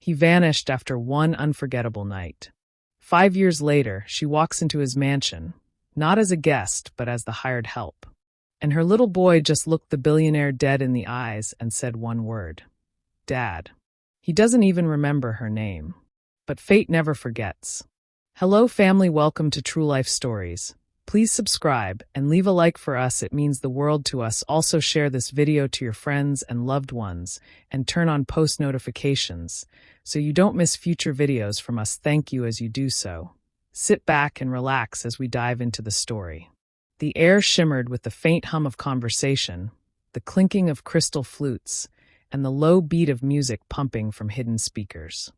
He vanished after one unforgettable night. 5 years later, she walks into his mansion, not as a guest, but as the hired help. And her little boy just looked the billionaire dead in the eyes and said one word: Dad. He doesn't even remember her name. But fate never forgets. Hello family, welcome to True Life Stories. Please subscribe and leave a like for us, it means the world to us. Also share this video to your friends and loved ones and turn on post notifications so you don't miss future videos from us. Thank you as you do so. Sit back and relax as we dive into the story. The air shimmered with the faint hum of conversation, the clinking of crystal flutes, and the low beat of music pumping from hidden speakers.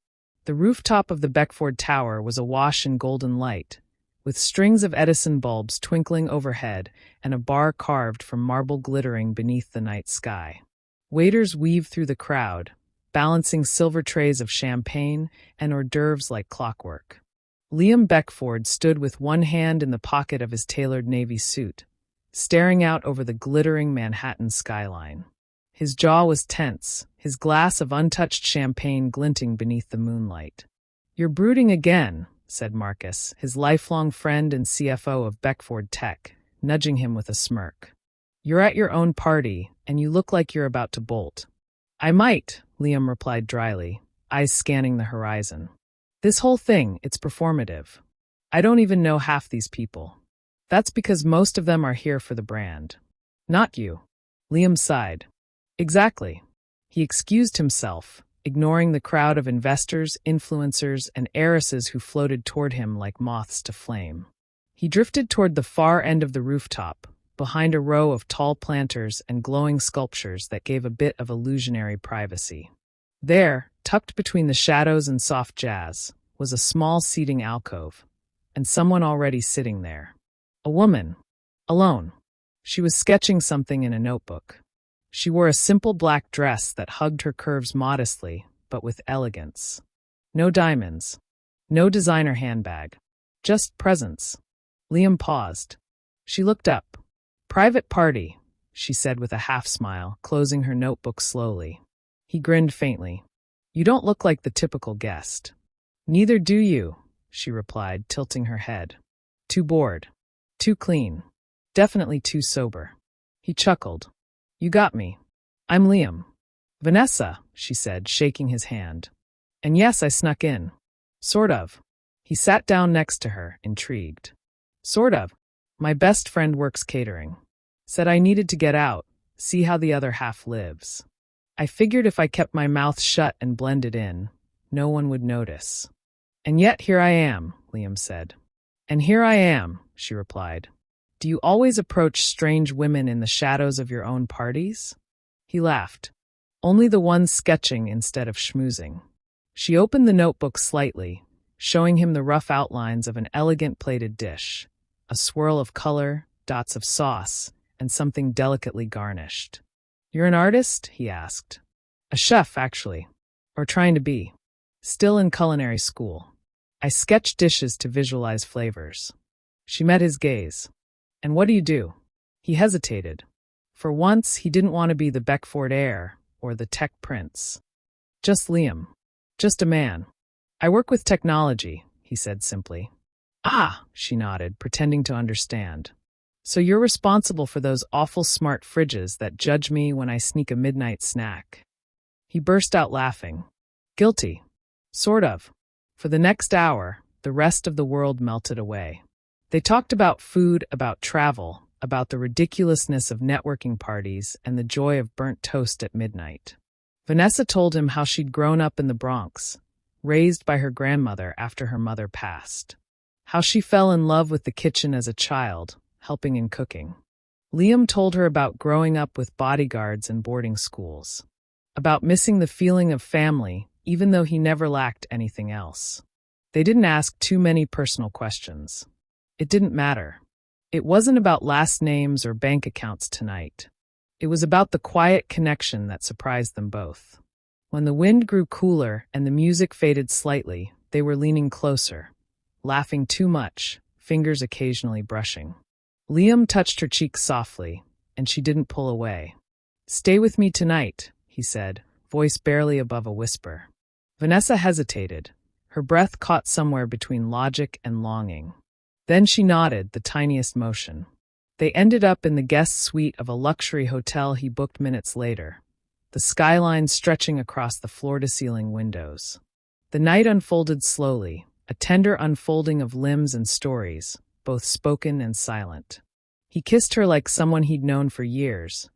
The rooftop of the Beckford Tower was awash in golden light, with strings of Edison bulbs twinkling overhead and a bar carved from marble glittering beneath the night sky. Waiters weaved through the crowd, balancing silver trays of champagne and hors d'oeuvres like clockwork. Liam Beckford stood with one hand in the pocket of his tailored navy suit, staring out over the glittering Manhattan skyline. His jaw was tense, his glass of untouched champagne glinting beneath the moonlight. "You're brooding again," said Marcus, his lifelong friend and CFO of Beckford Tech, nudging him with a smirk. "You're at your own party, and you look like you're about to bolt." "I might," Liam replied dryly, eyes scanning the horizon. "This whole thing, it's performative. I don't even know half these people. That's because most of them are here for the brand. Not you." Liam sighed. "Exactly." He excused himself, ignoring the crowd of investors, influencers, and heiresses who floated toward him like moths to flame. He drifted toward the far end of the rooftop, behind a row of tall planters and glowing sculptures that gave a bit of illusionary privacy. There, tucked between the shadows and soft jazz, was a small seating alcove, and someone already sitting there. A woman. Alone. She was sketching something in a notebook. She wore a simple black dress that hugged her curves modestly, but with elegance. No diamonds. No designer handbag. Just presence. Liam paused. She looked up. "Private party," she said with a half-smile, closing her notebook slowly. He grinned faintly. "You don't look like the typical guest." "Neither do you," she replied, tilting her head. "Too bored. Too clean. Definitely too sober." He chuckled. "You got me. I'm Liam." "Vanessa," she said, shaking his hand. "And yes, I snuck in. Sort of." He sat down next to her, intrigued. "Sort of. My best friend works catering. Said I needed to get out, see how the other half lives. I figured if I kept my mouth shut and blended in, no one would notice. And yet here I am," Liam said. "And here I am," she replied. "Do you always approach strange women in the shadows of your own parties?" He laughed. "Only the ones sketching instead of schmoozing." She opened the notebook slightly, showing him the rough outlines of an elegant plated dish, a swirl of color, dots of sauce, and something delicately garnished. "You're an artist?" he asked. "A chef, actually. Or trying to be. Still in culinary school. I sketch dishes to visualize flavors." She met his gaze. "And what do you do?" He hesitated. For once, he didn't want to be the Beckford heir or the tech prince. "Just Liam. Just a man. I work with technology," he said simply. "Ah," she nodded, pretending to understand. "So you're responsible for those awful smart fridges that judge me when I sneak a midnight snack." He burst out laughing. "Guilty. Sort of." For the next hour, the rest of the world melted away. They talked about food, about travel, about the ridiculousness of networking parties and the joy of burnt toast at midnight. Vanessa told him how she'd grown up in the Bronx, raised by her grandmother after her mother passed. How she fell in love with the kitchen as a child, helping in cooking. Liam told her about growing up with bodyguards and boarding schools. About missing the feeling of family, even though he never lacked anything else. They didn't ask too many personal questions. It didn't matter. It wasn't about last names or bank accounts tonight. It was about the quiet connection that surprised them both. When the wind grew cooler and the music faded slightly, they were leaning closer, laughing too much, fingers occasionally brushing. Liam touched her cheek softly, and she didn't pull away. "Stay with me tonight," he said, voice barely above a whisper. Vanessa hesitated, her breath caught somewhere between logic and longing. Then she nodded, the tiniest motion. They ended up in the guest suite of a luxury hotel he booked minutes later, the skyline stretching across the floor-to-ceiling windows. The night unfolded slowly, a tender unfolding of limbs and stories, both spoken and silent. He kissed her like someone he'd known for years,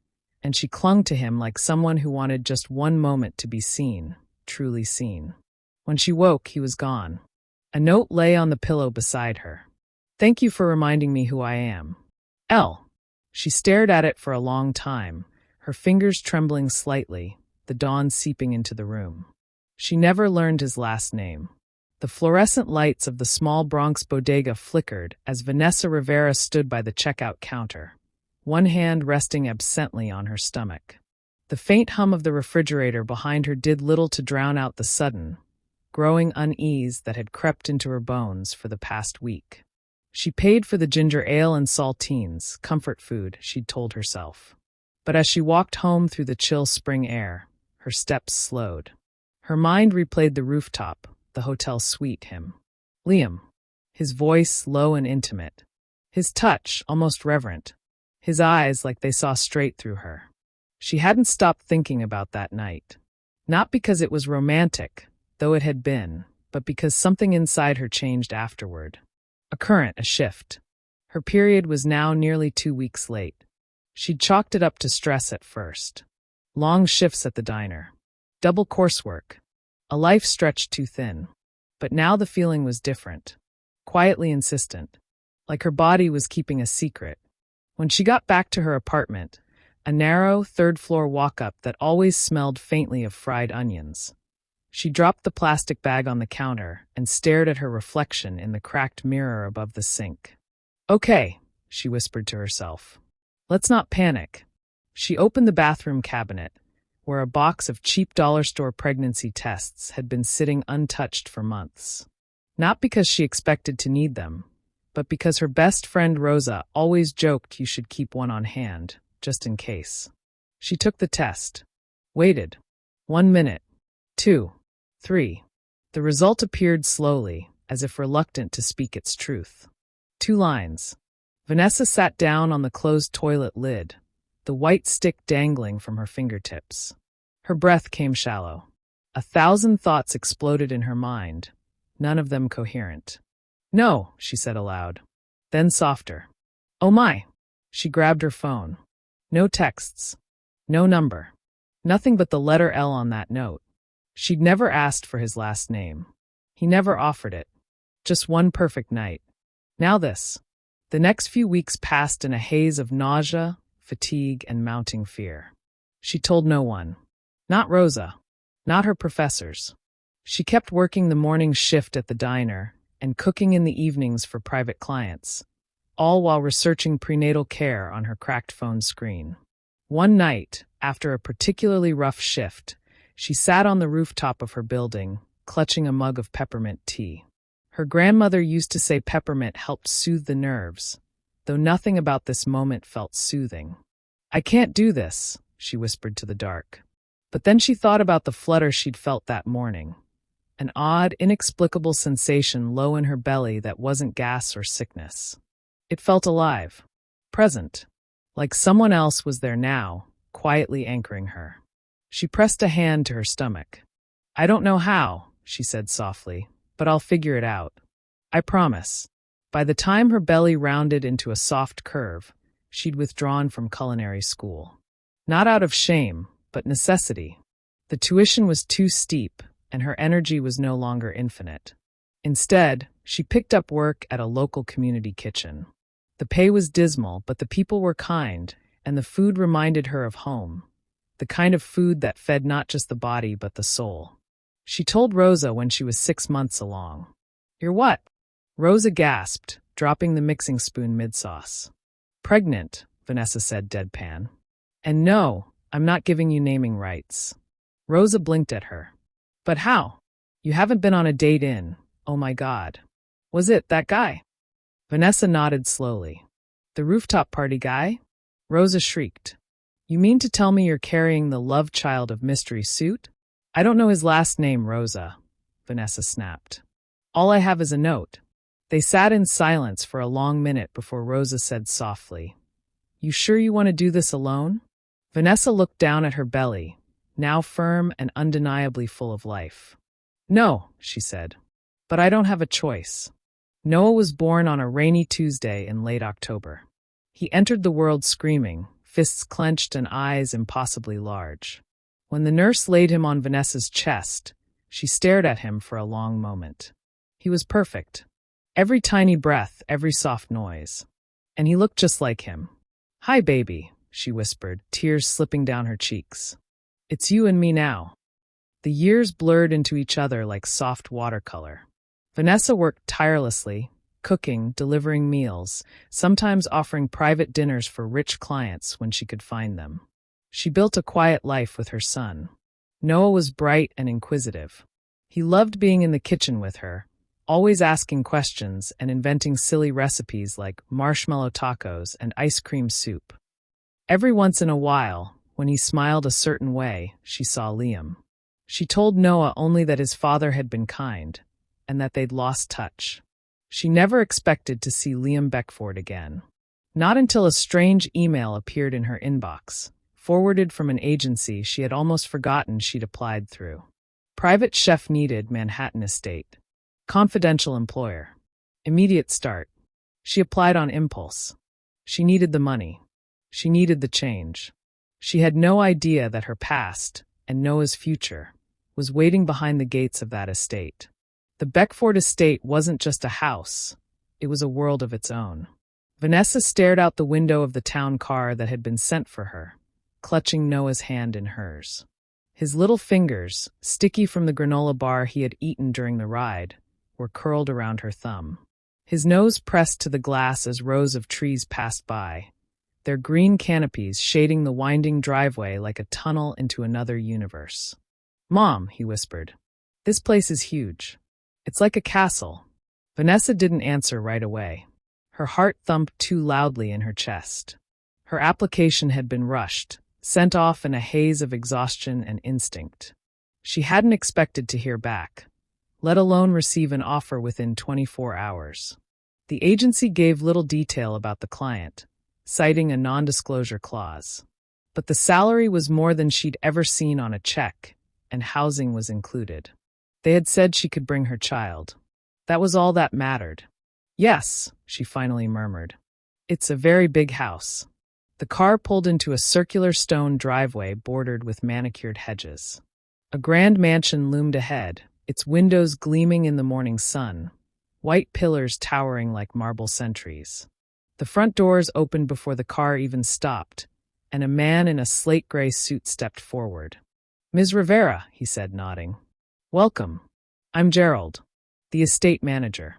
and she clung to him like someone who wanted just one moment to be seen, truly seen. When she woke, he was gone. A note lay on the pillow beside her. "Thank you for reminding me who I am. L." She stared at it for a long time, her fingers trembling slightly, the dawn seeping into the room. She never learned his last name. The fluorescent lights of the small Bronx bodega flickered as Vanessa Rivera stood by the checkout counter, one hand resting absently on her stomach. The faint hum of the refrigerator behind her did little to drown out the sudden, growing unease that had crept into her bones for the past week. She paid for the ginger ale and saltines, comfort food, she'd told herself. But as she walked home through the chill spring air, her steps slowed. Her mind replayed the rooftop, the hotel suite, him. Liam. His voice low and intimate. His touch almost reverent. His eyes like they saw straight through her. She hadn't stopped thinking about that night. Not because it was romantic, though it had been, but because something inside her changed afterward. A current, a shift. Her period was now nearly 2 weeks late. She'd chalked it up to stress at first. Long shifts at the diner. Double coursework. A life stretched too thin. But now the feeling was different. Quietly insistent. Like her body was keeping a secret. When she got back to her apartment, a narrow, third-floor walk-up that always smelled faintly of fried onions. She dropped the plastic bag on the counter and stared at her reflection in the cracked mirror above the sink. "Okay," she whispered to herself. "Let's not panic." She opened the bathroom cabinet, where a box of cheap dollar store pregnancy tests had been sitting untouched for months. Not because she expected to need them, but because her best friend Rosa always joked you should keep one on hand, just in case. She took the test. Waited. 1 minute. 2. 3. The result appeared slowly, as if reluctant to speak its truth. 2 lines. Vanessa sat down on the closed toilet lid, the white stick dangling from her fingertips. Her breath came shallow. 1,000 thoughts exploded in her mind, none of them coherent. "No," she said aloud. Then softer. "Oh my." She grabbed her phone. No texts. No number. Nothing but the letter L on that note. She'd never asked for his last name. He never offered it. Just one perfect night. Now this. The next few weeks passed in a haze of nausea, fatigue, and mounting fear. She told no one. Not Rosa. Not her professors. She kept working the morning shift at the diner and cooking in the evenings for private clients, all while researching prenatal care on her cracked phone screen. One night, after a particularly rough shift, she sat on the rooftop of her building, clutching a mug of peppermint tea. Her grandmother used to say peppermint helped soothe the nerves, though nothing about this moment felt soothing. "I can't do this," she whispered to the dark. But then she thought about the flutter she'd felt that morning, an odd, inexplicable sensation low in her belly that wasn't gas or sickness. It felt alive, present, like someone else was there now, quietly anchoring her. She pressed a hand to her stomach. "I don't know how," she said softly, "but I'll figure it out. I promise." By the time her belly rounded into a soft curve, she'd withdrawn from culinary school. Not out of shame, but necessity. The tuition was too steep, and her energy was no longer infinite. Instead, she picked up work at a local community kitchen. The pay was dismal, but the people were kind, and the food reminded her of home, the kind of food that fed not just the body but the soul. She told Rosa when she was 6 months along. "You're what?" Rosa gasped, dropping the mixing spoon mid-sauce. "Pregnant," Vanessa said deadpan. "And no, I'm not giving you naming rights." Rosa blinked at her. "But how? You haven't been on a date in, oh my God. Was it that guy?" Vanessa nodded slowly. "The rooftop party guy?" Rosa shrieked. "You mean to tell me you're carrying the love child of Mystery Suit?" I don't know his last name, Rosa, Vanessa snapped. All I have is a note. They sat in silence for a long minute before Rosa said softly, You sure you want to do this alone? Vanessa looked down at her belly, now firm and undeniably full of life. No, she said, but I don't have a choice. Noah was born on a rainy Tuesday in late October. He entered the world screaming, fists clenched and eyes impossibly large. When the nurse laid him on Vanessa's chest, she stared at him for a long moment. He was perfect. Every tiny breath, every soft noise. And he looked just like him. Hi, baby, she whispered, tears slipping down her cheeks. It's you and me now. The years blurred into each other like soft watercolor. Vanessa worked tirelessly, cooking, delivering meals, sometimes offering private dinners for rich clients when she could find them. She built a quiet life with her son. Noah was bright and inquisitive. He loved being in the kitchen with her, always asking questions and inventing silly recipes like marshmallow tacos and ice cream soup. Every once in a while, when he smiled a certain way, she saw Liam. She told Noah only that his father had been kind, and that they'd lost touch. She never expected to see Liam Beckford again. Not until a strange email appeared in her inbox, forwarded from an agency she had almost forgotten she'd applied through. Private chef needed, Manhattan estate. Confidential employer. Immediate start. She applied on impulse. She needed the money. She needed the change. She had no idea that her past, and Noah's future, was waiting behind the gates of that estate. The Beckford estate wasn't just a house. It was a world of its own. Vanessa stared out the window of the town car that had been sent for her, clutching Noah's hand in hers. His little fingers, sticky from the granola bar he had eaten during the ride, were curled around her thumb. His nose pressed to the glass as rows of trees passed by, their green canopies shading the winding driveway like a tunnel into another universe. Mom, he whispered, this place is huge. It's like a castle. Vanessa didn't answer right away. Her heart thumped too loudly in her chest. Her application had been rushed, sent off in a haze of exhaustion and instinct. She hadn't expected to hear back, let alone receive an offer within 24 hours. The agency gave little detail about the client, citing a non-disclosure clause. But the salary was more than she'd ever seen on a check, and housing was included. They had said she could bring her child. That was all that mattered. Yes, she finally murmured. It's a very big house. The car pulled into a circular stone driveway bordered with manicured hedges. A grand mansion loomed ahead, its windows gleaming in the morning sun, white pillars towering like marble sentries. The front doors opened before the car even stopped, and a man in a slate-gray suit stepped forward. Ms. Rivera, he said, nodding. Welcome. I'm Gerald, the estate manager.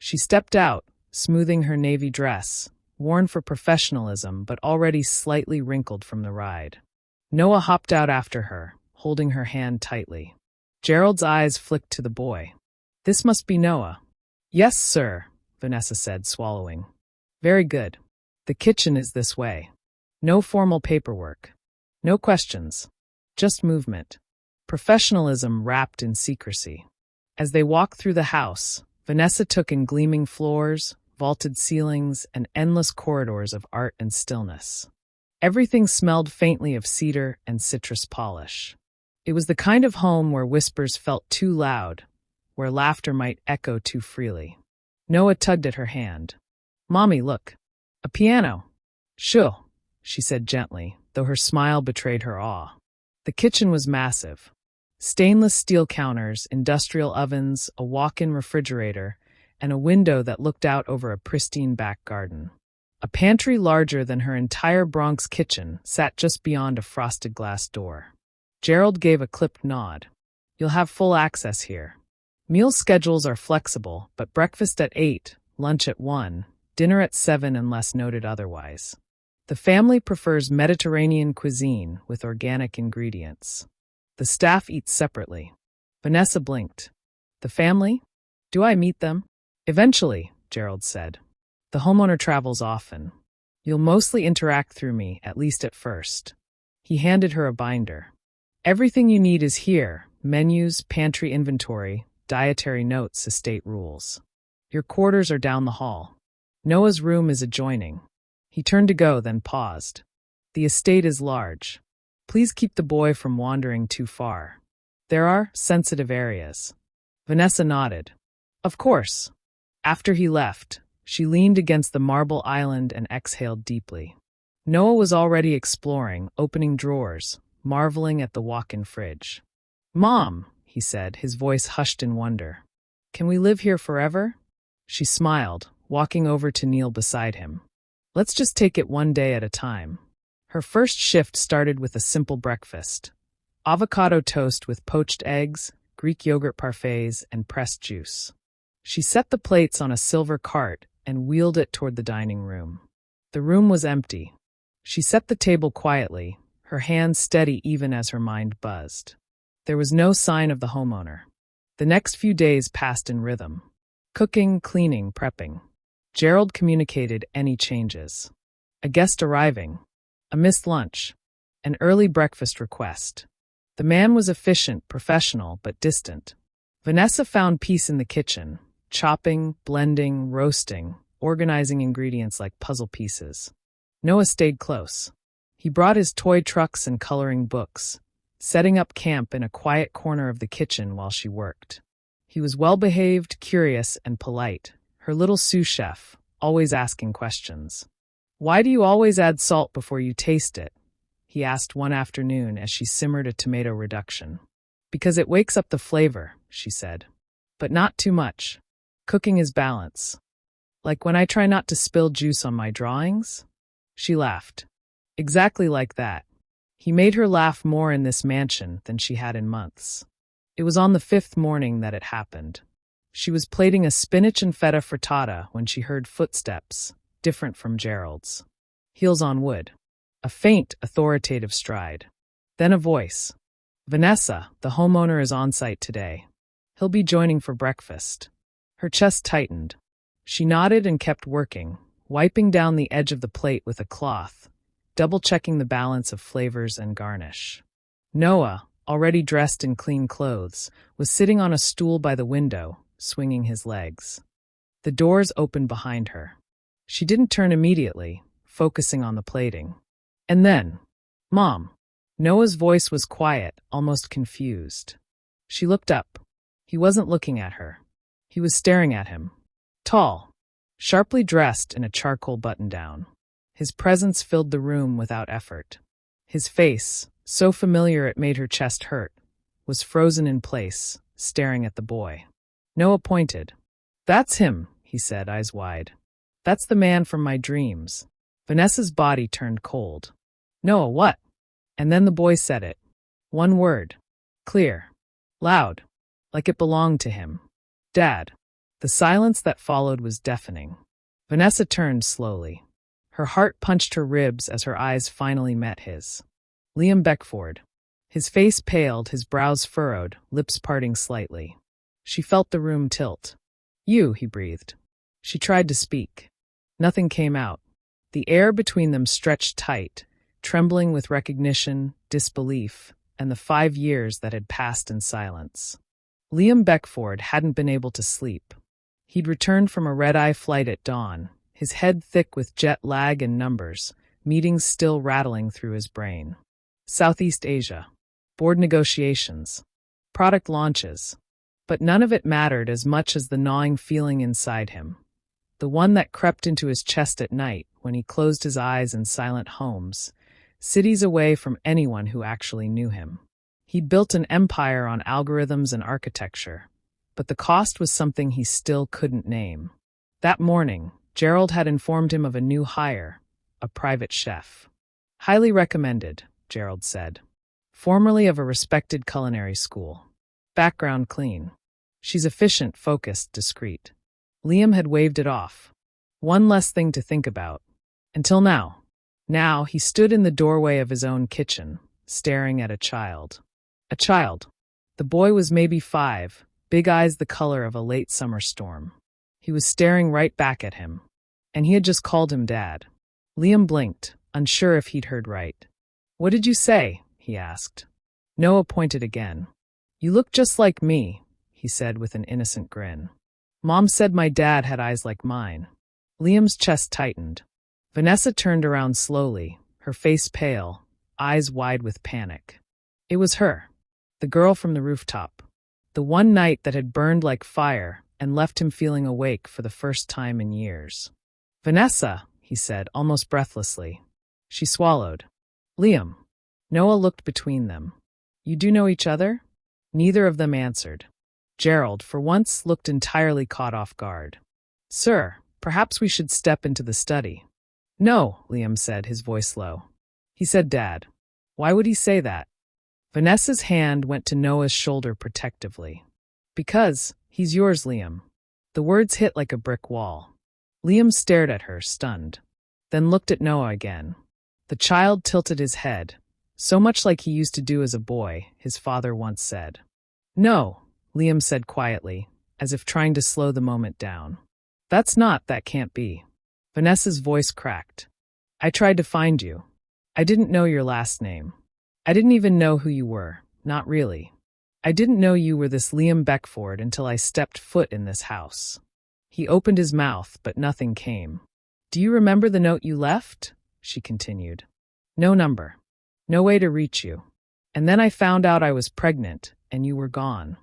She stepped out, smoothing her navy dress, worn for professionalism but already slightly wrinkled from the ride. Noah hopped out after her, holding her hand tightly. Gerald's eyes flicked to the boy. This must be Noah. Yes, sir, Vanessa said, swallowing. Very good. The kitchen is this way. No formal paperwork. No questions. Just movement. Professionalism wrapped in secrecy. As they walked through the house, Vanessa took in gleaming floors, vaulted ceilings, and endless corridors of art and stillness. Everything smelled faintly of cedar and citrus polish. It was the kind of home where whispers felt too loud, where laughter might echo too freely. Noah tugged at her hand. Mommy, look. A piano. Sure, she said gently, though her smile betrayed her awe. The kitchen was massive. Stainless steel counters, industrial ovens, a walk-in refrigerator, and a window that looked out over a pristine back garden. A pantry larger than her entire Bronx kitchen sat just beyond a frosted glass door. Gerald gave a clipped nod. You'll have full access here. Meal schedules are flexible, but breakfast at 8, lunch at 1, dinner at 7 unless noted otherwise. The family prefers Mediterranean cuisine with organic ingredients. The staff eats separately. Vanessa blinked. The family? Do I meet them? Eventually, Gerald said. The homeowner travels often. You'll mostly interact through me, at least at first. He handed her a binder. Everything you need is here: menus, pantry inventory, dietary notes, estate rules. Your quarters are down the hall. Noah's room is adjoining. He turned to go, then paused. The estate is large. Please keep the boy from wandering too far. There are sensitive areas. Vanessa nodded. Of course. After he left, she leaned against the marble island and exhaled deeply. Noah was already exploring, opening drawers, marveling at the walk-in fridge. Mom, he said, his voice hushed in wonder. Can we live here forever? She smiled, walking over to kneel beside him. Let's just take it one day at a time. Her first shift started with a simple breakfast: avocado toast with poached eggs, Greek yogurt parfaits, and pressed juice. She set the plates on a silver cart and wheeled it toward the dining room. The room was empty. She set the table quietly, her hands steady even as her mind buzzed. There was no sign of the homeowner. The next few days passed in rhythm. Cooking, cleaning, prepping. Gerald communicated any changes. A guest arriving. A missed lunch. An early breakfast request. The man was efficient, professional, but distant. Vanessa found peace in the kitchen, chopping, blending, roasting, organizing ingredients like puzzle pieces. Noah stayed close. He brought his toy trucks and coloring books, setting up camp in a quiet corner of the kitchen while she worked. He was well-behaved, curious, and polite, her little sous chef, always asking questions. Why do you always add salt before you taste it? He asked one afternoon as she simmered a tomato reduction. Because it wakes up the flavor, she said. But not too much. Cooking is balance. Like when I try not to spill juice on my drawings? She laughed. Exactly like that. He made her laugh more in this mansion than she had in months. It was on the 5th morning that it happened. She was plating a spinach and feta frittata when she heard footsteps, different from Gerald's. Heels on wood. A faint, authoritative stride. Then a voice. Vanessa, the homeowner is on site today. He'll be joining for breakfast. Her chest tightened. She nodded and kept working, wiping down the edge of the plate with a cloth, double-checking the balance of flavors and garnish. Noah, already dressed in clean clothes, was sitting on a stool by the window, swinging his legs. The doors opened behind her. She didn't turn immediately, focusing on the plating. And then, Mom. Noah's voice was quiet, almost confused. She looked up. He wasn't looking at her. He was staring at him. Tall, sharply dressed in a charcoal button-down. His presence filled the room without effort. His face, so familiar it made her chest hurt, was frozen in place, staring at the boy. Noah pointed. That's him, he said, eyes wide. That's the man from my dreams. Vanessa's body turned cold. Noah, what? And then the boy said it. One word. Clear. Loud. Like it belonged to him. Dad. The silence that followed was deafening. Vanessa turned slowly. Her heart punched her ribs as her eyes finally met his. Liam Beckford. His face paled, his brows furrowed, lips parting slightly. She felt the room tilt. You, he breathed. She tried to speak. Nothing came out. The air between them stretched tight, trembling with recognition, disbelief, and the 5 years that had passed in silence. Liam Beckford hadn't been able to sleep. He'd returned from a red-eye flight at dawn, his head thick with jet lag and numbers, meetings still rattling through his brain. Southeast Asia. Board negotiations. Product launches. But none of it mattered as much as the gnawing feeling inside him. The one that crept into his chest at night when he closed his eyes in silent homes, cities away from anyone who actually knew him. He'd built an empire on algorithms and architecture, but the cost was something he still couldn't name. That morning, Gerald had informed him of a new hire, a private chef. Highly recommended, Gerald said. Formerly of a respected culinary school. Background clean. She's efficient, focused, discreet. Liam had waved it off. One less thing to think about. Until now. Now he stood in the doorway of his own kitchen, staring at a child. A child. The boy was maybe 5, big eyes the color of a late summer storm. He was staring right back at him. And he had just called him Dad. Liam blinked, unsure if he'd heard right. What did you say? He asked. Noah pointed again. You look just like me, he said with an innocent grin. Mom said my dad had eyes like mine. Liam's chest tightened. Vanessa turned around slowly, her face pale, eyes wide with panic. It was her, the girl from the rooftop. The one night that had burned like fire and left him feeling awake for the first time in years. Vanessa, he said, almost breathlessly. She swallowed. Liam. Noah looked between them. You do know each other? Neither of them answered. Gerald, for once, looked entirely caught off guard. Sir, perhaps we should step into the study. No, Liam said, his voice low. He said, Dad. Why would he say that? Vanessa's hand went to Noah's shoulder protectively. Because, he's yours, Liam. The words hit like a brick wall. Liam stared at her, stunned, then looked at Noah again. The child tilted his head, so much like he used to do as a boy, his father once said. No, Liam said quietly, as if trying to slow the moment down. That can't be. Vanessa's voice cracked. I tried to find you. I didn't know your last name. I didn't even know who you were, not really. I didn't know you were this Liam Beckford until I stepped foot in this house. He opened his mouth, but nothing came. Do you remember the note you left? She continued. No number. No way to reach you. And then I found out I was pregnant, and you were gone.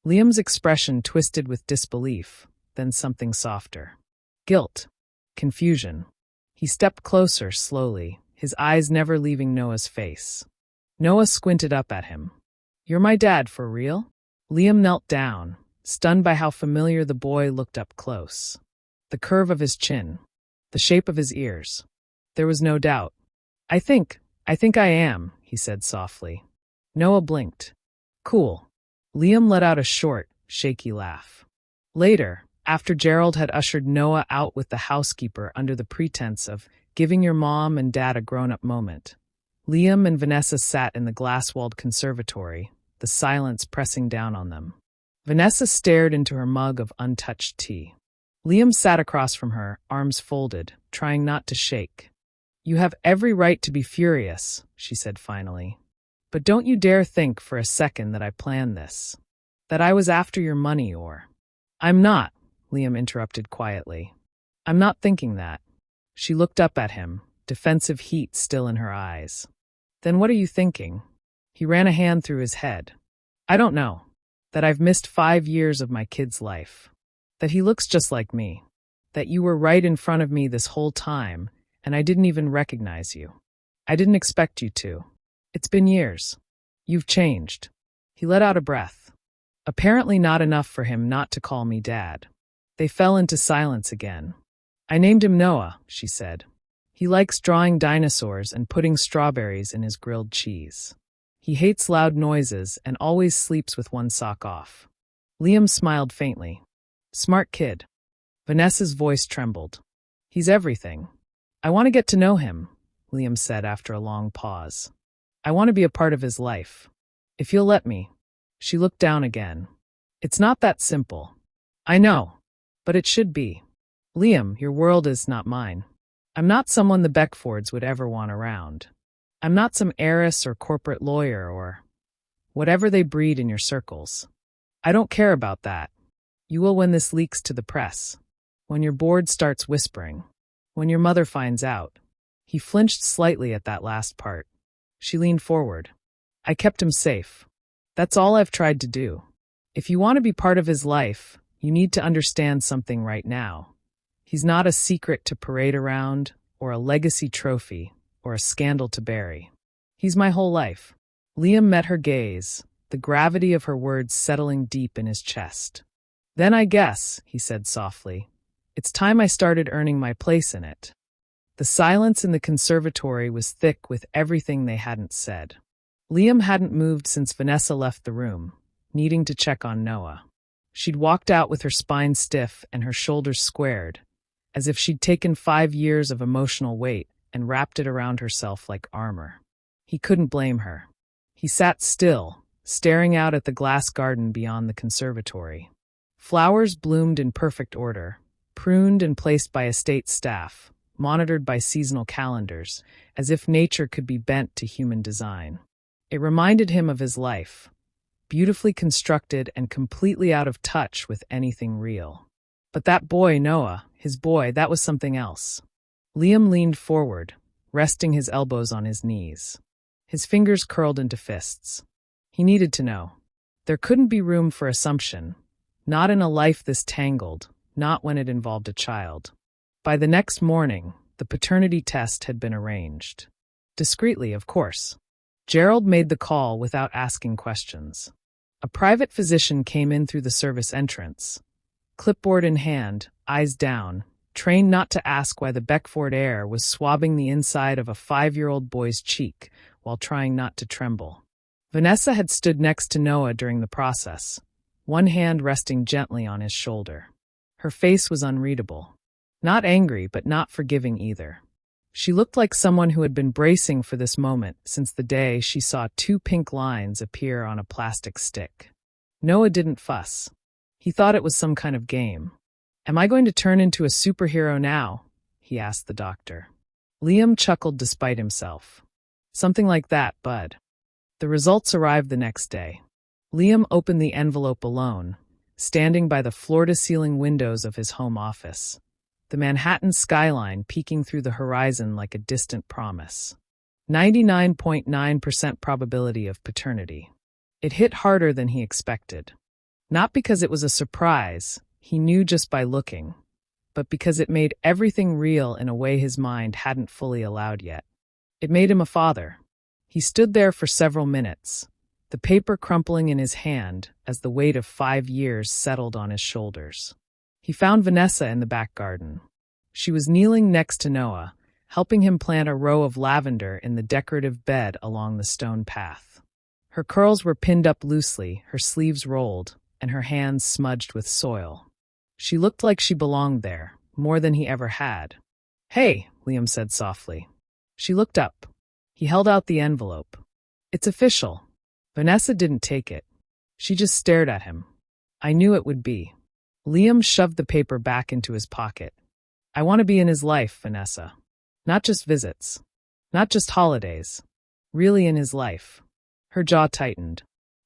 Liam's expression twisted with disbelief, then something softer. Guilt. Confusion. He stepped closer slowly, his eyes never leaving Noah's face. Noah squinted up at him. You're my dad, for real? Liam knelt down, stunned by how familiar the boy looked up close. The curve of his chin. The shape of his ears. There was no doubt. I think I am, he said softly. Noah blinked. Cool. Liam let out a short, shaky laugh. Later, after Gerald had ushered Noah out with the housekeeper under the pretense of giving your mom and dad a grown-up moment, Liam and Vanessa sat in the glass-walled conservatory, the silence pressing down on them. Vanessa stared into her mug of untouched tea. Liam sat across from her, arms folded, trying not to shake. You have every right to be furious, she said finally. But don't you dare think for a second that I planned this. That I was after your money or… I'm not, Liam interrupted quietly. I'm not thinking that. She looked up at him, defensive heat still in her eyes. Then what are you thinking? He ran a hand through his head. I don't know. That I've missed 5 years of my kid's life. That he looks just like me. That you were right in front of me this whole time, and I didn't even recognize you. I didn't expect you to. It's been years. You've changed. He let out a breath. Apparently not enough for him not to call me Dad. They fell into silence again. I named him Noah, she said. He likes drawing dinosaurs and putting strawberries in his grilled cheese. He hates loud noises and always sleeps with one sock off. Liam smiled faintly. Smart kid. Vanessa's voice trembled. He's everything. I want to get to know him, Liam said after a long pause. I want to be a part of his life. If you'll let me. She looked down again. It's not that simple. I know. But it should be. Liam, your world is not mine. I'm not someone the Beckfords would ever want around. I'm not some heiress or corporate lawyer or whatever they breed in your circles. I don't care about that. You will when this leaks to the press. When your board starts whispering. When your mother finds out. He flinched slightly at that last part. She leaned forward. I kept him safe. That's all I've tried to do. If you want to be part of his life, you need to understand something right now. He's not a secret to parade around, or a legacy trophy, or a scandal to bury. He's my whole life. Liam met her gaze, the gravity of her words settling deep in his chest. Then I guess, he said softly, it's time I started earning my place in it. The silence in the conservatory was thick with everything they hadn't said. Liam hadn't moved since Vanessa left the room, needing to check on Noah. She'd walked out with her spine stiff and her shoulders squared, as if she'd taken 5 years of emotional weight and wrapped it around herself like armor. He couldn't blame her. He sat still, staring out at the glass garden beyond the conservatory. Flowers bloomed in perfect order, pruned and placed by estate staff, monitored by seasonal calendars, as if nature could be bent to human design. It reminded him of his life, beautifully constructed and completely out of touch with anything real. But that boy, Noah, his boy, that was something else. Liam leaned forward, resting his elbows on his knees. His fingers curled into fists. He needed to know. There couldn't be room for assumption, not in a life this tangled, not when it involved a child. By the next morning, the paternity test had been arranged. Discreetly, of course. Gerald made the call without asking questions. A private physician came in through the service entrance, clipboard in hand, eyes down, trained not to ask why the Beckford heir was swabbing the inside of a 5-year-old boy's cheek while trying not to tremble. Vanessa had stood next to Noah during the process, one hand resting gently on his shoulder. Her face was unreadable. Not angry, but not forgiving either. She looked like someone who had been bracing for this moment since the day she saw 2 pink lines appear on a plastic stick. Noah didn't fuss. He thought it was some kind of game. "Am I going to turn into a superhero now?" he asked the doctor. Liam chuckled despite himself. "Something like that, bud." The results arrived the next day. Liam opened the envelope alone, standing by the floor-to-ceiling windows of his home office, the Manhattan skyline peeking through the horizon like a distant promise. 99.9% probability of paternity. It hit harder than he expected. Not because it was a surprise, he knew just by looking, but because it made everything real in a way his mind hadn't fully allowed yet. It made him a father. He stood there for several minutes, the paper crumpling in his hand as the weight of 5 years settled on his shoulders. He found Vanessa in the back garden. She was kneeling next to Noah, helping him plant a row of lavender in the decorative bed along the stone path. Her curls were pinned up loosely, her sleeves rolled, and her hands smudged with soil. She looked like she belonged there, more than he ever had. "Hey," Liam said softly. She looked up. He held out the envelope. "It's official." Vanessa didn't take it. She just stared at him. "I knew it would be." Liam shoved the paper back into his pocket. "I want to be in his life, Vanessa. Not just visits. Not just holidays. Really in his life." Her jaw tightened.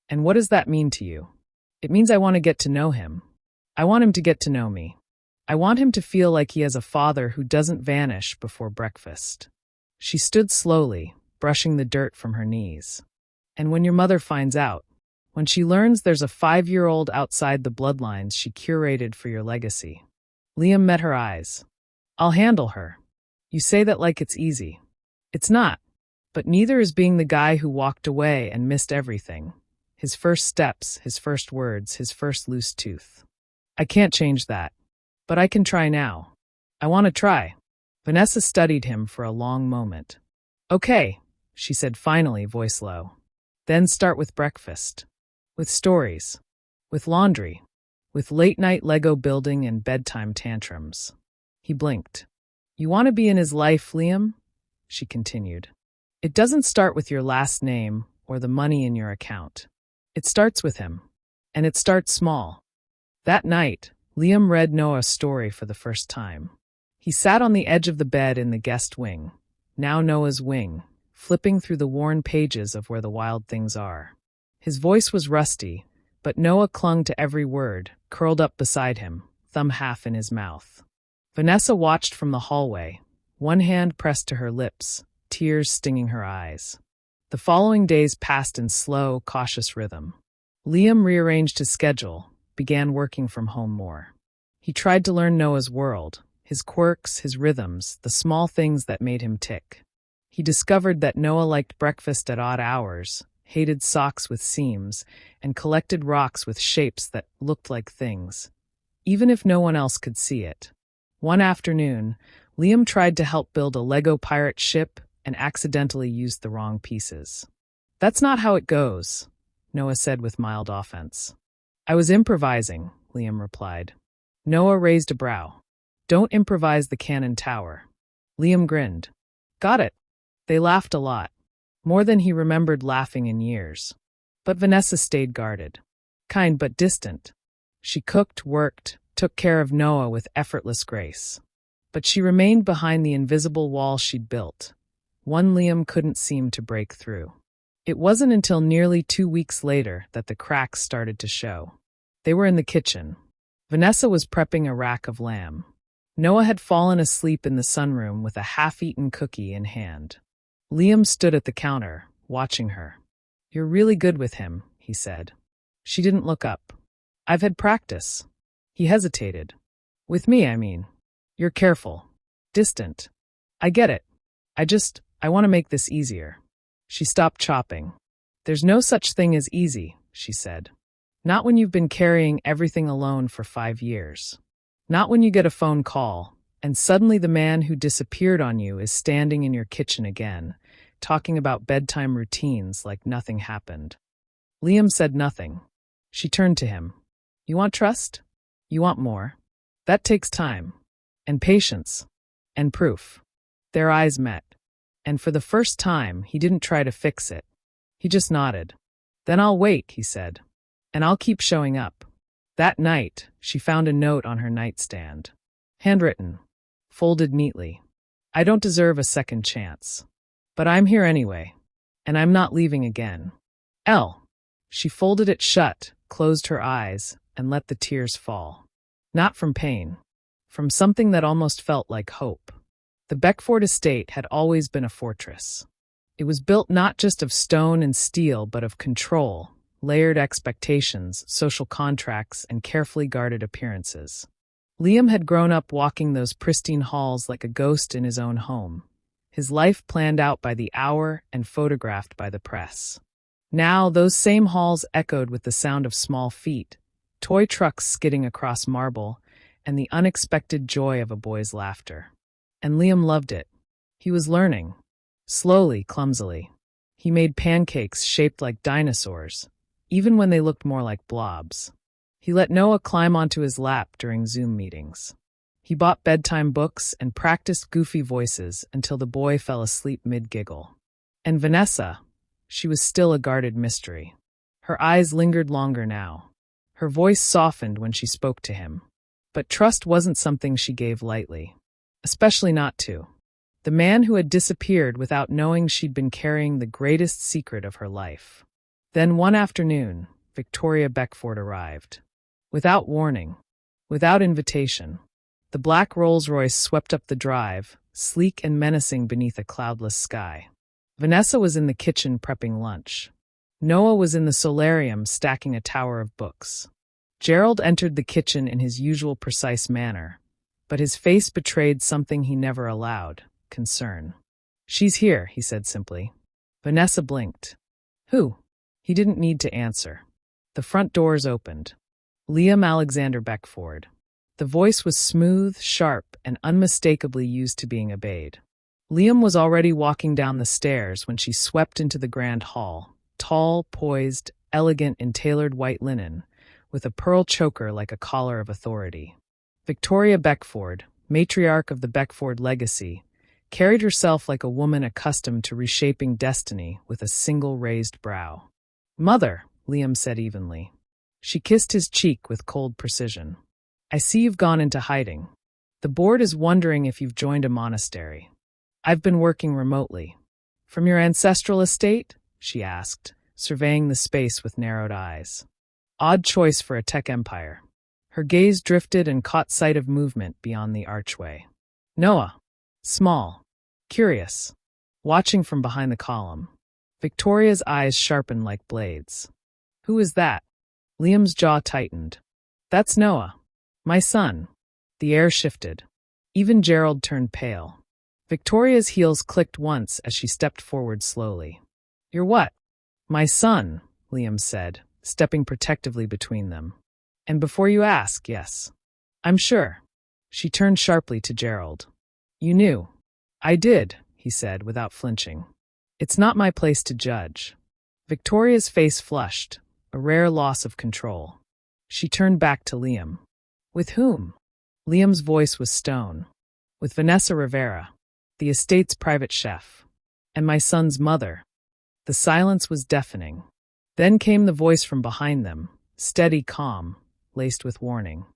"And what does that mean to you?" "It means I want to get to know him. I want him to get to know me. I want him to feel like he has a father who doesn't vanish before breakfast." She stood slowly, brushing the dirt from her knees. "And when your mother finds out, when she learns there's a 5-year-old outside the bloodlines she curated for your legacy." Liam met her eyes. "I'll handle her." "You say that like it's easy." "It's not. But neither is being the guy who walked away and missed everything. His first steps, his first words, his first loose tooth. I can't change that. But I can try now. I want to try." Vanessa studied him for a long moment. "Okay," she said finally, voice low. "Then start with breakfast. With stories. With laundry. With late-night Lego building and bedtime tantrums." He blinked. "You want to be in his life, Liam?" she continued. "It doesn't start with your last name or the money in your account. It starts with him. And it starts small." That night, Liam read Noah's story for the first time. He sat on the edge of the bed in the guest wing, now Noah's wing, flipping through the worn pages of Where the Wild Things Are. His voice was rusty, but Noah clung to every word, curled up beside him, thumb half in his mouth. Vanessa watched from the hallway, one hand pressed to her lips, tears stinging her eyes. The following days passed in slow, cautious rhythm. Liam rearranged his schedule, began working from home more. He tried to learn Noah's world, his quirks, his rhythms, the small things that made him tick. He discovered that Noah liked breakfast at odd hours, hated socks with seams, and collected rocks with shapes that looked like things, even if no one else could see it. One afternoon, Liam tried to help build a Lego pirate ship and accidentally used the wrong pieces. "That's not how it goes," Noah said with mild offense. "I was improvising," Liam replied. Noah raised a brow. "Don't improvise the cannon tower." Liam grinned. "Got it." They laughed a lot, more than he remembered laughing in years. But Vanessa stayed guarded. Kind but distant. She cooked, worked, took care of Noah with effortless grace. But she remained behind the invisible wall she'd built, one Liam couldn't seem to break through. It wasn't until nearly 2 weeks later that the cracks started to show. They were in the kitchen. Vanessa was prepping a rack of lamb. Noah had fallen asleep in the sunroom with a half-eaten cookie in hand. Liam stood at the counter, watching her. "You're really good with him," he said. She didn't look up. "I've had practice." He hesitated. "With me, I mean. You're careful. Distant. I get it. I want to make this easier." She stopped chopping. "There's no such thing as easy," she said. "Not when you've been carrying everything alone for 5 years. Not when you get a phone call, and suddenly the man who disappeared on you is standing in your kitchen again, talking about bedtime routines like nothing happened." Liam said nothing. She turned to him. "You want trust? You want more? That takes time. And patience. And proof." Their eyes met. And for the first time, he didn't try to fix it. He just nodded. "Then I'll wait," he said. "And I'll keep showing up." That night, she found a note on her nightstand. Handwritten. Folded neatly. "I don't deserve a second chance. But I'm here anyway. And I'm not leaving again. L." She folded it shut, closed her eyes, and let the tears fall. Not from pain. From something that almost felt like hope. The Beckford estate had always been a fortress. It was built not just of stone and steel, but of control, layered expectations, social contracts, and carefully guarded appearances. Liam had grown up walking those pristine halls like a ghost in his own home, his life planned out by the hour and photographed by the press. Now, those same halls echoed with the sound of small feet, toy trucks skidding across marble, and the unexpected joy of a boy's laughter. And Liam loved it. He was learning. Slowly, clumsily. He made pancakes shaped like dinosaurs, even when they looked more like blobs. He let Noah climb onto his lap during Zoom meetings. He bought bedtime books and practiced goofy voices until the boy fell asleep mid-giggle. And Vanessa, she was still a guarded mystery. Her eyes lingered longer now. Her voice softened when she spoke to him. But trust wasn't something she gave lightly. Especially not to the man who had disappeared without knowing she'd been carrying the greatest secret of her life. Then one afternoon, Victoria Beckford arrived. Without warning, without invitation. The black Rolls-Royce swept up the drive, sleek and menacing beneath a cloudless sky. Vanessa was in the kitchen prepping lunch. Noah was in the solarium stacking a tower of books. Gerald entered the kitchen in his usual precise manner, but his face betrayed something he never allowed, concern. "She's here," he said simply. Vanessa blinked. "Who?" He didn't need to answer. The front doors opened. Liam Alexander Beckford. The voice was smooth, sharp, and unmistakably used to being obeyed. Liam was already walking down the stairs when she swept into the grand hall, tall, poised, elegant in tailored white linen, with a pearl choker like a collar of authority. Victoria Beckford, matriarch of the Beckford legacy, carried herself like a woman accustomed to reshaping destiny with a single raised brow. "Mother," Liam said evenly. She kissed his cheek with cold precision. "I see you've gone into hiding. The board is wondering if you've joined a monastery. I've been working remotely." "From your ancestral estate?" she asked, surveying the space with narrowed eyes. Odd choice for a tech empire. Her gaze drifted and caught sight of movement beyond the archway. Noah. Small. Curious. Watching from behind the column. Victoria's eyes sharpened like blades. "Who is that?" Liam's jaw tightened. "That's Noah. My son." The air shifted. Even Gerald turned pale. Victoria's heels clicked once as she stepped forward slowly. "You're what?" "My son," Liam said, stepping protectively between them. "And before you ask, yes. I'm sure." She turned sharply to Gerald. "You knew." "I did," he said without flinching. "It's not my place to judge." Victoria's face flushed, a rare loss of control. She turned back to Liam. "With whom?" Liam's voice was stone. "With Vanessa Rivera, the estate's private chef. And my son's mother." The silence was deafening. Then came the voice from behind them, steady, calm, laced with warning.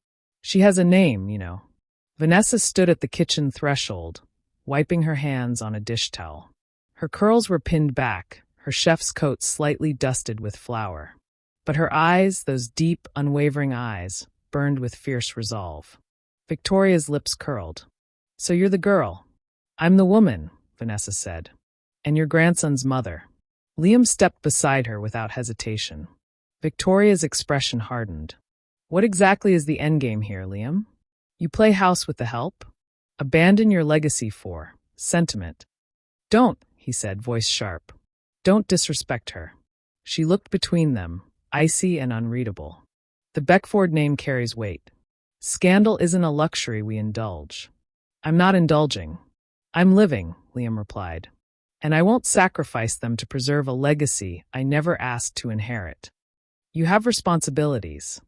"She has a name, you know." Vanessa stood at the kitchen threshold, wiping her hands on a dish towel. Her curls were pinned back, her chef's coat slightly dusted with flour. But her eyes, those deep, unwavering eyes, burned with fierce resolve. Victoria's lips curled. "So you're the girl." "I'm the woman," Vanessa said. "And your grandson's mother." Liam stepped beside her without hesitation. Victoria's expression hardened. "What exactly is the endgame here, Liam? You play house with the help? Abandon your legacy for sentiment." "Don't," he said, voice sharp. "Don't disrespect her." She looked between them, icy and unreadable. "The Beckford name carries weight. Scandal isn't a luxury we indulge." "I'm not indulging. I'm living," Liam replied. "And I won't sacrifice them to preserve a legacy I never asked to inherit." "You have responsibilities."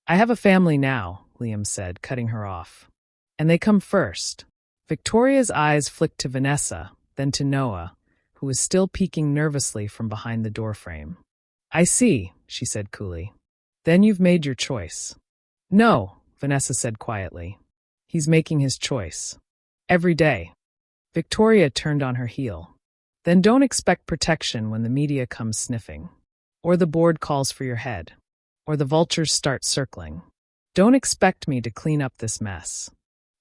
"I have a family now," Liam said, cutting her off. "And they come first." Victoria's eyes flicked to Vanessa, then to Noah, who was still peeking nervously from behind the doorframe. "I see," she said coolly. "Then you've made your choice." "No," Vanessa said quietly. "He's making his choice. Every day." Victoria turned on her heel. "Then don't expect protection when the media comes sniffing. Or the board calls for your head. Or the vultures start circling. Don't expect me to clean up this mess."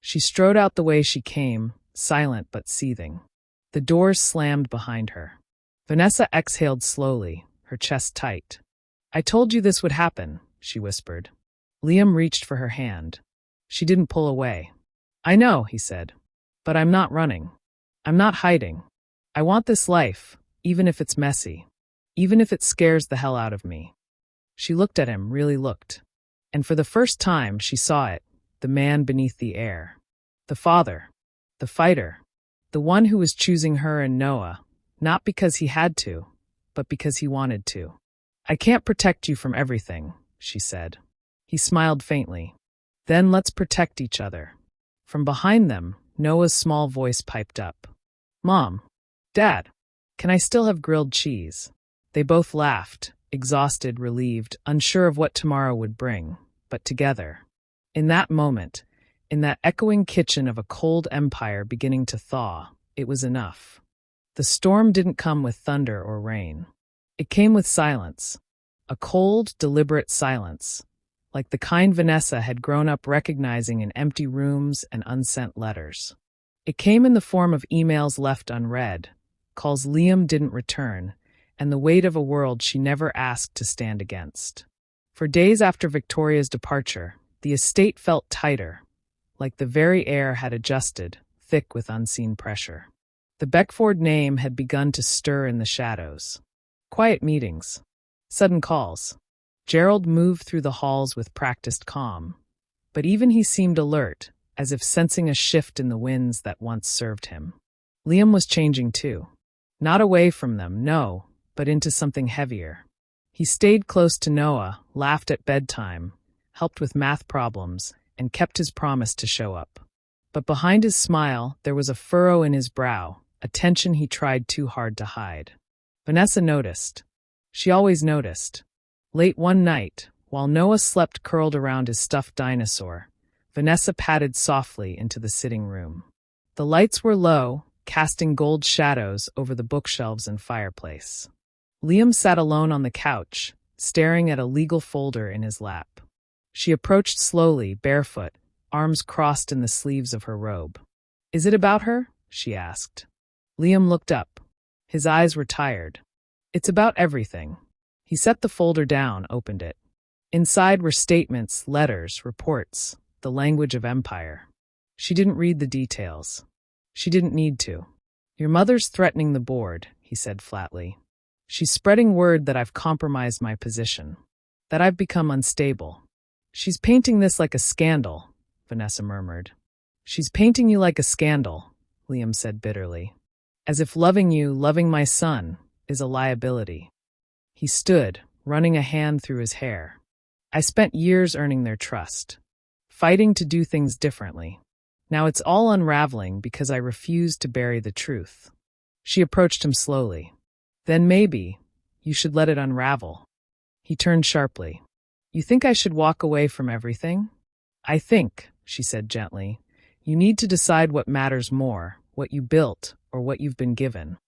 She strode out the way she came, silent but seething. The doors slammed behind her. Vanessa exhaled slowly, her chest tight. "I told you this would happen," she whispered. Liam reached for her hand. She didn't pull away. "I know," he said. "But I'm not running. I'm not hiding. I want this life, even if it's messy. Even if it scares the hell out of me." She looked at him, really looked. And for the first time, she saw it, the man beneath the air. The father. The fighter. The one who was choosing her and Noah, not because he had to, but because he wanted to. "I can't protect you from everything," she said. He smiled faintly. "Then let's protect each other." From behind them, Noah's small voice piped up. "Mom. Dad. Can I still have grilled cheese?" They both laughed, exhausted, relieved, unsure of what tomorrow would bring, but together. In that moment, in that echoing kitchen of a cold empire beginning to thaw, it was enough. The storm didn't come with thunder or rain. It came with silence. A cold, deliberate silence, like the kind Vanessa had grown up recognizing in empty rooms and unsent letters. It came in the form of emails left unread, calls Liam didn't return, and the weight of a world she never asked to stand against. For days after Victoria's departure, the estate felt tighter, like the very air had adjusted, thick with unseen pressure. The Beckford name had begun to stir in the shadows. Quiet meetings. Sudden calls. Gerald moved through the halls with practiced calm. But even he seemed alert, as if sensing a shift in the winds that once served him. Liam was changing too. Not away from them, no, but into something heavier. He stayed close to Noah, laughed at bedtime, helped with math problems, and kept his promise to show up. But behind his smile, there was a furrow in his brow, a tension he tried too hard to hide. Vanessa noticed. She always noticed. Late one night, while Noah slept curled around his stuffed dinosaur, Vanessa padded softly into the sitting room. The lights were low, casting gold shadows over the bookshelves and fireplace. Liam sat alone on the couch, staring at a legal folder in his lap. She approached slowly, barefoot, arms crossed in the sleeves of her robe. "Is it about her?" she asked. Liam looked up. His eyes were tired. "It's about everything." He set the folder down, opened it. Inside were statements, letters, reports, the language of empire. She didn't read the details. She didn't need to. "Your mother's threatening the board," he said flatly. "She's spreading word that I've compromised my position, that I've become unstable. She's painting this like a scandal," Vanessa murmured. "She's painting you like a scandal," Liam said bitterly. "As if loving you, loving my son, is a liability." He stood, running a hand through his hair. "I spent years earning their trust, fighting to do things differently. Now it's all unraveling because I refused to bury the truth." She approached him slowly. "Then maybe you should let it unravel." He turned sharply. "You think I should walk away from everything?" "I think," she said gently, "you need to decide what matters more, what you built or what you've been given."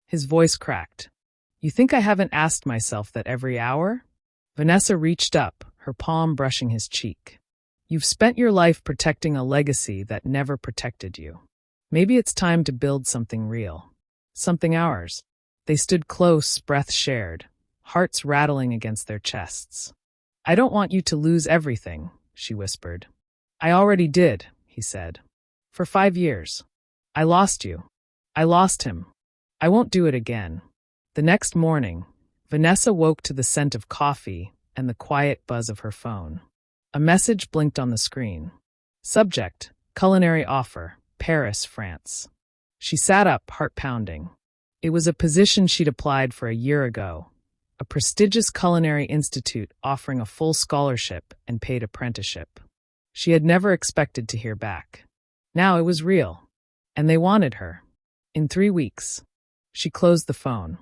His voice cracked. You think I haven't asked myself that every hour? Vanessa reached up, her palm brushing his cheek. You've spent your life protecting a legacy that never protected you. Maybe it's time to build something real. Something ours. They stood close, breath shared, hearts rattling against their chests. I don't want you to lose everything, she whispered. I already did, he said. For 5 years. I lost you. I lost him. I won't do it again. The next morning, Vanessa woke to the scent of coffee and the quiet buzz of her phone. A message blinked on the screen. Subject, culinary offer, Paris, France. She sat up, heart pounding. It was a position she'd applied for a year ago, a prestigious culinary institute offering a full scholarship and paid apprenticeship. She had never expected to hear back. Now it was real, and they wanted her. In 3 weeks. She closed the phone.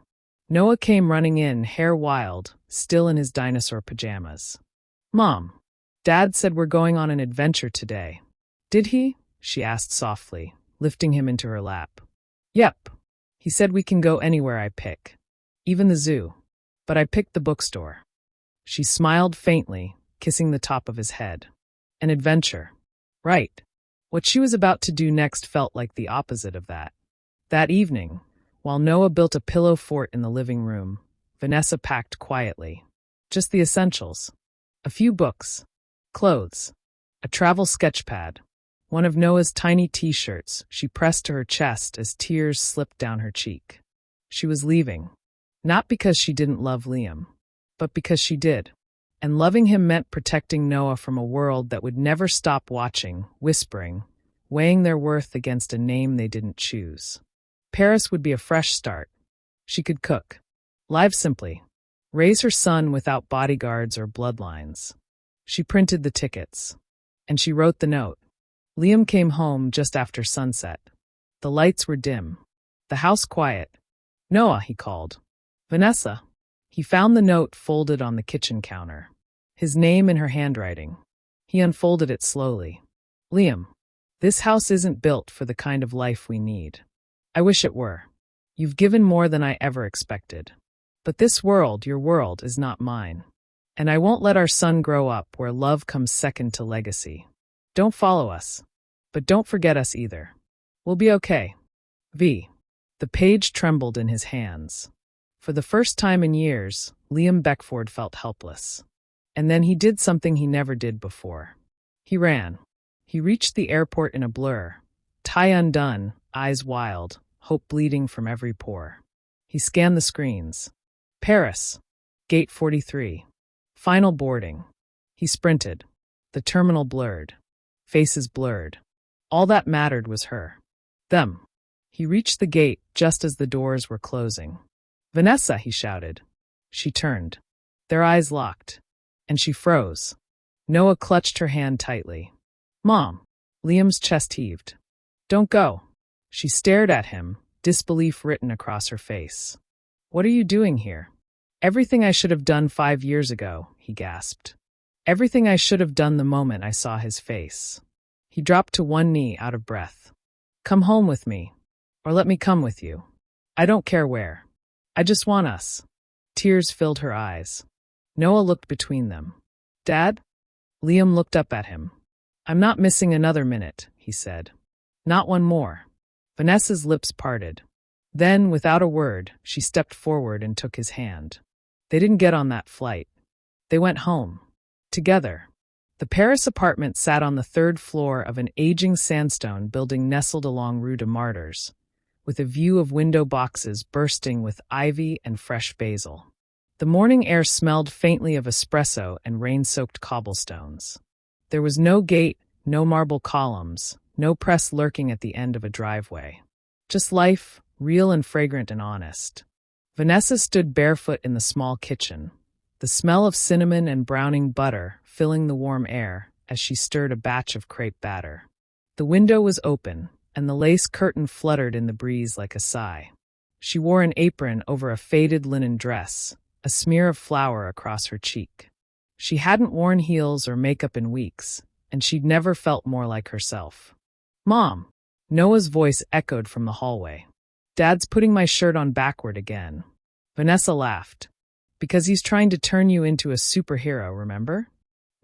Noah came running in, hair wild, still in his dinosaur pajamas. Mom, Dad said we're going on an adventure today. Did he? She asked softly, lifting him into her lap. Yep. He said we can go anywhere I pick. Even the zoo. But I picked the bookstore. She smiled faintly, kissing the top of his head. An adventure. Right. What she was about to do next felt like the opposite of that. That evening, while Noah built a pillow fort in the living room, Vanessa packed quietly. Just the essentials. A few books. Clothes. A travel sketchpad. One of Noah's tiny t-shirts she pressed to her chest as tears slipped down her cheek. She was leaving. Not because she didn't love Liam, but because she did. And loving him meant protecting Noah from a world that would never stop watching, whispering, weighing their worth against a name they didn't choose. Paris would be a fresh start. She could cook. Live simply. Raise her son without bodyguards or bloodlines. She printed the tickets. And she wrote the note. Liam came home just after sunset. The lights were dim. The house quiet. Noah, he called. Vanessa. He found the note folded on the kitchen counter. His name in her handwriting. He unfolded it slowly. Liam, this house isn't built for the kind of life we need. I wish it were. You've given more than I ever expected. But this world, your world, is not mine. And I won't let our son grow up where love comes second to legacy. Don't follow us. But don't forget us either. We'll be okay. V. The page trembled in his hands. For the first time in years, Liam Beckford felt helpless. And then he did something he never did before. He ran. He reached the airport in a blur, tie undone, eyes wild, hope bleeding from every pore. He scanned the screens. Paris. Gate 43. Final boarding. He sprinted. The terminal blurred. Faces blurred. All that mattered was her. Them. He reached the gate just as the doors were closing. Vanessa, he shouted. She turned. Their eyes locked. And she froze. Noah clutched her hand tightly. Mom. Liam's chest heaved. Don't go. She stared at him, disbelief written across her face. What are you doing here? Everything I should have done 5 years ago, he gasped. Everything I should have done the moment I saw his face. He dropped to one knee out of breath. Come home with me. Or let me come with you. I don't care where. I just want us. Tears filled her eyes. Noah looked between them. Dad? Liam looked up at him. I'm not missing another minute, he said. Not one more. Vanessa's lips parted. Then, without a word, she stepped forward and took his hand. They didn't get on that flight. They went home. Together. The Paris apartment sat on the 3rd floor of an aging sandstone building nestled along Rue de Martyrs, with a view of window boxes bursting with ivy and fresh basil. The morning air smelled faintly of espresso and rain-soaked cobblestones. There was no gate, no marble columns, no press lurking at the end of a driveway. Just life, real and fragrant and honest. Vanessa stood barefoot in the small kitchen, the smell of cinnamon and browning butter filling the warm air as she stirred a batch of crepe batter. The window was open, and the lace curtain fluttered in the breeze like a sigh. She wore an apron over a faded linen dress, a smear of flour across her cheek. She hadn't worn heels or makeup in weeks, and she'd never felt more like herself. Mom! Noah's voice echoed from the hallway. Dad's putting my shirt on backward again. Vanessa laughed. Because he's trying to turn you into a superhero, remember?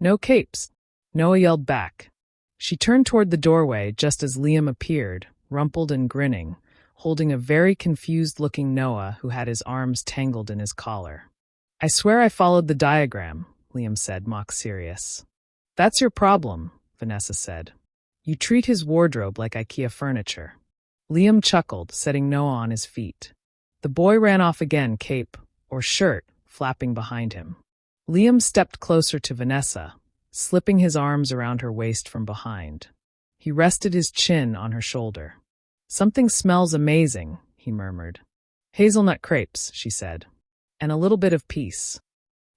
No capes. Noah yelled back. She turned toward the doorway just as Liam appeared, rumpled and grinning, holding a very confused-looking Noah who had his arms tangled in his collar. I swear I followed the diagram, Liam said, mock-serious. That's your problem, Vanessa said. You treat his wardrobe like IKEA furniture. Liam chuckled, setting Noah on his feet. The boy ran off again, cape, or shirt, flapping behind him. Liam stepped closer to Vanessa, slipping his arms around her waist from behind. He rested his chin on her shoulder. Something smells amazing, he murmured. Hazelnut crepes, she said. And a little bit of peace.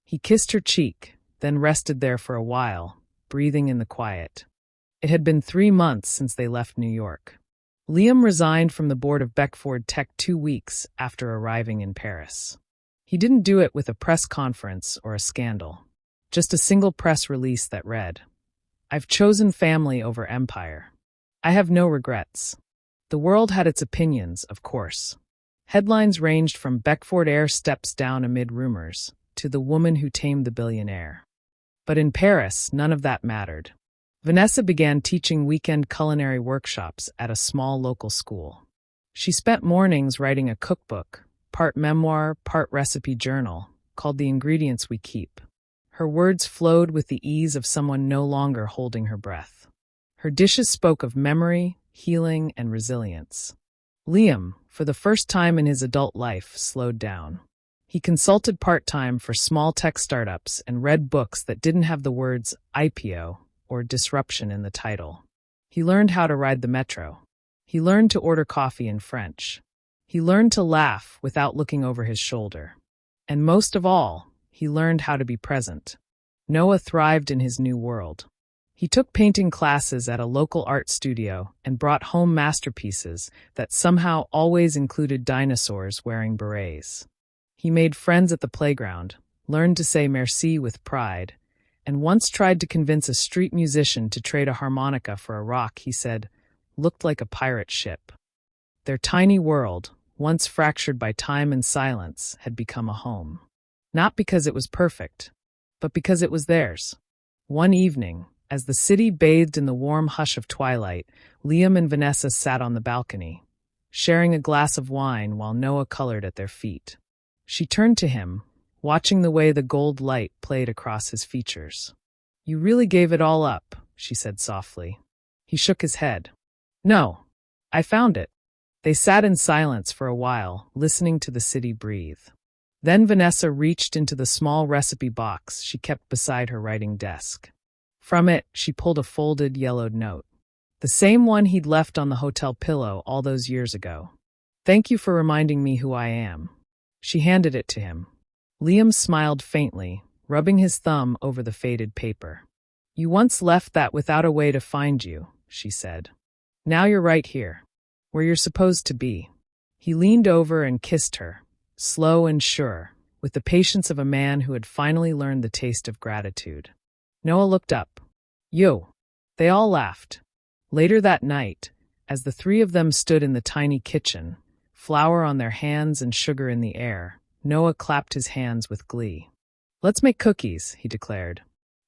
He kissed her cheek, then rested there for a while, breathing in the quiet. It had been 3 months since they left New York. Liam resigned from the board of Beckford Tech 2 weeks after arriving in Paris. He didn't do it with a press conference or a scandal. Just a single press release that read, I've chosen family over empire. I have no regrets. The world had its opinions, of course. Headlines ranged from Beckford heir steps down amid rumors to the woman who tamed the billionaire. But in Paris, none of that mattered. Vanessa began teaching weekend culinary workshops at a small local school. She spent mornings writing a cookbook, part memoir, part recipe journal, called The Ingredients We Keep. Her words flowed with the ease of someone no longer holding her breath. Her dishes spoke of memory, healing, and resilience. Liam, for the first time in his adult life, slowed down. He consulted part-time for small tech startups and read books that didn't have the words IPO or disruption in the title. He learned how to ride the metro. He learned to order coffee in French. He learned to laugh without looking over his shoulder. And most of all, he learned how to be present. Noah thrived in his new world. He took painting classes at a local art studio and brought home masterpieces that somehow always included dinosaurs wearing berets. He made friends at the playground, learned to say merci with pride, and once tried to convince a street musician to trade a harmonica for a rock he said looked like a pirate ship. Their tiny world, once fractured by time and silence, had become a home. Not because it was perfect, but because it was theirs. One evening, as the city bathed in the warm hush of twilight, Liam and Vanessa sat on the balcony, sharing a glass of wine while Noah colored at their feet. She turned to him, watching the way the gold light played across his features. You really gave it all up, she said softly. He shook his head. No, I found it. They sat in silence for a while, listening to the city breathe. Then Vanessa reached into the small recipe box she kept beside her writing desk. From it, she pulled a folded, yellowed note. The same one he'd left on the hotel pillow all those years ago. Thank you for reminding me who I am. She handed it to him. Liam smiled faintly, rubbing his thumb over the faded paper. You once left that without a way to find you, she said. Now you're right here, where you're supposed to be. He leaned over and kissed her, slow and sure, with the patience of a man who had finally learned the taste of gratitude. Noah looked up. You. They all laughed. Later that night, as the 3 of them stood in the tiny kitchen, flour on their hands and sugar in the air, Noah clapped his hands with glee. Let's make cookies, he declared,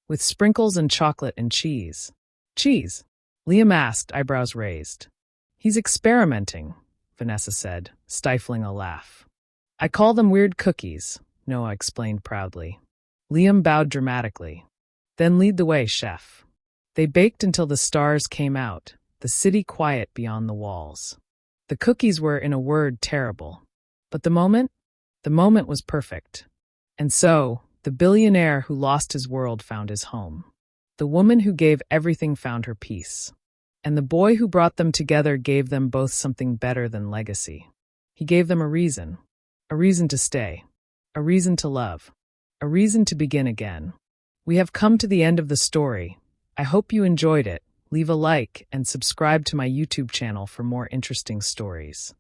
with sprinkles and chocolate and cheese. Cheese? Liam asked, eyebrows raised. He's experimenting, Vanessa said, stifling a laugh. I call them weird cookies, Noah explained proudly. Liam bowed dramatically. Then lead the way, chef. They baked until the stars came out, the city quiet beyond the walls. The cookies were, in a word, terrible. But the moment was perfect. And so, the billionaire who lost his world found his home. The woman who gave everything found her peace. And the boy who brought them together gave them both something better than legacy. He gave them a reason to stay, a reason to love, a reason to begin again. We have come to the end of the story. I hope you enjoyed it. Leave a like and subscribe to my YouTube channel for more interesting stories.